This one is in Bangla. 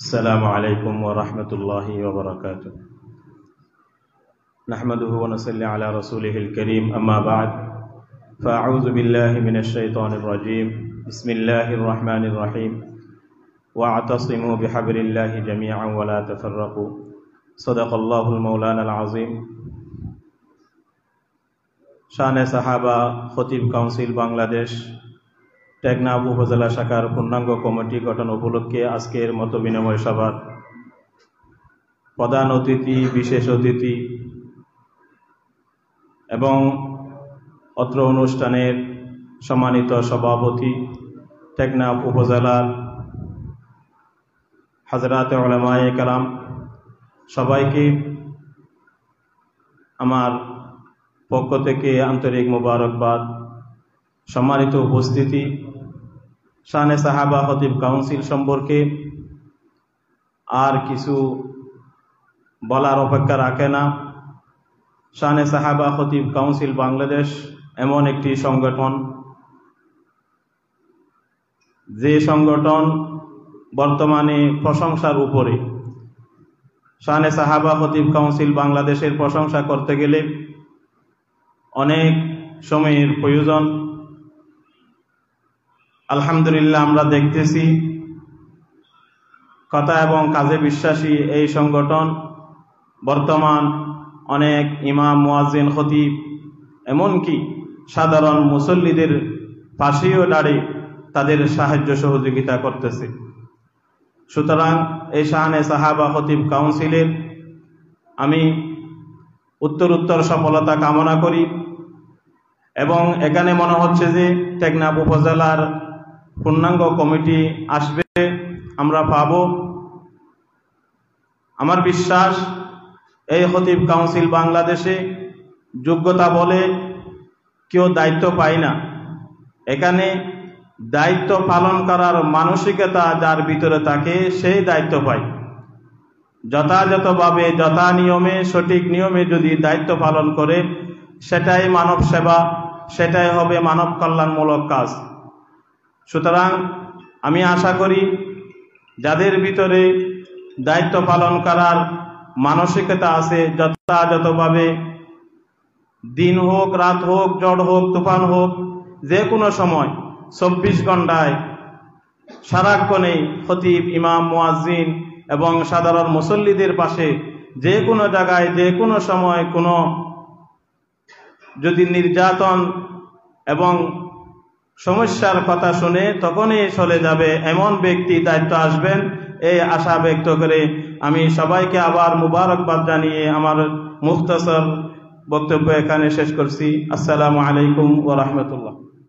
السلام عليكم ورحمة الله وبركاته. نحمده ونصلي على رسوله الكريم. أما بعد، فأعوذ بالله من الشيطان الرجيم. بسم الله الرحمن الرحيم. واعتصموا بحبل الله جميعا ولا تفرقوا. صدق الله المولانا العظيم. শানে সাহাবা খতিব কাউন্সিল বাংলাদেশ টেকনাফ উপজেলা শাখার পূর্ণাঙ্গ কমিটি গঠন উপলক্ষে আজকের মত বিনিময় সভার প্রধান অতিথি, বিশেষ অতিথি এবং অত্র অনুষ্ঠানের সম্মানিত সভাপতি, টেকনাফ উপজেলার হযরত উলামায়ে কেরাম, সবাইকে আমার পক্ষ থেকে আন্তরিক মোবারকবাদ। সম্মানিত উপস্থিতি, শানে সাহাবা খতিব কাউন্সিল সম্পর্কে আর কিছু বলার অপেক্ষা রাখে না। শানে সাহাবা খতিব কাউন্সিল বাংলাদেশ এমন একটি সংগঠন, যে সংগঠন বর্তমানে প্রশংসার উপরে। শানে সাহাবা খতিব কাউন্সিল বাংলাদেশের প্রশংসা করতে গেলে অনেক সময়ের প্রয়োজন। আলহামদুলিল্লাহ, আমরা দেখতেছি কথা এবং কাজে বিশ্বাসী এই সংগঠন বর্তমান অনেক ইমাম, মুয়াজ্জিন, খতিব, এমনকি সাধারণ মুসল্লিদের পাশেও দাঁড়িয়ে তাদের সাহায্য সহযোগিতা করতেছে। সুতরাং এই শানে সাহাবা খতিব কাউন্সিলের আমি উত্তরোত্তর সফলতা কামনা করি এবং এখানে মনে হচ্ছে যে টেকনাফ উপজেলার পূর্ণাঙ্গ কমিটি আসবে, আমরা পাব। আমার বিশ্বাস, এই খতিব কাউন্সিল বাংলাদেশে যোগ্যতা বলে কেউ দায়িত্ব পায় না। এখানে দায়িত্ব পালন করার মানসিকতা যার ভিতরে থাকে, সেই দায়িত্ব পায়। যথাযথভাবে, যথা নিয়মে, সঠিক নিয়মে যদি দায়িত্ব পালন করে, সেটাই মানব সেবা, সেটাই হবে মানব কল্যাণমূলক কাজ। সুতরাং আমি আশা করি যাদের ভিতরে দায়িত্ব পালন করার মানসিকতা আছে, যথাযথভাবে দিন হোক, রাত হোক, ঝড় হোক, তুফান হোক, যে কোনো সময় 24 ঘন্টায় সারাক্ষণে খতিব, ইমাম, মুয়াজ্জিন এবং সাধারণ মুসল্লিদের পাশে যে কোনো জায়গায়, যে কোনো সময় কোনো যদি নির্যাতন এবং সমস্যার কথা শুনে তখনই চলে যাবে এমন ব্যক্তি দায়িত্ব আসবেন, এই আশা ব্যক্ত করে আমি সবাইকে আবার মুবারকবাদ জানিয়ে আমার মুখতাসার বক্তব্য এখানে শেষ করছি। আসসালামু আলাইকুম ওয়া রাহমাতুল্লাহ।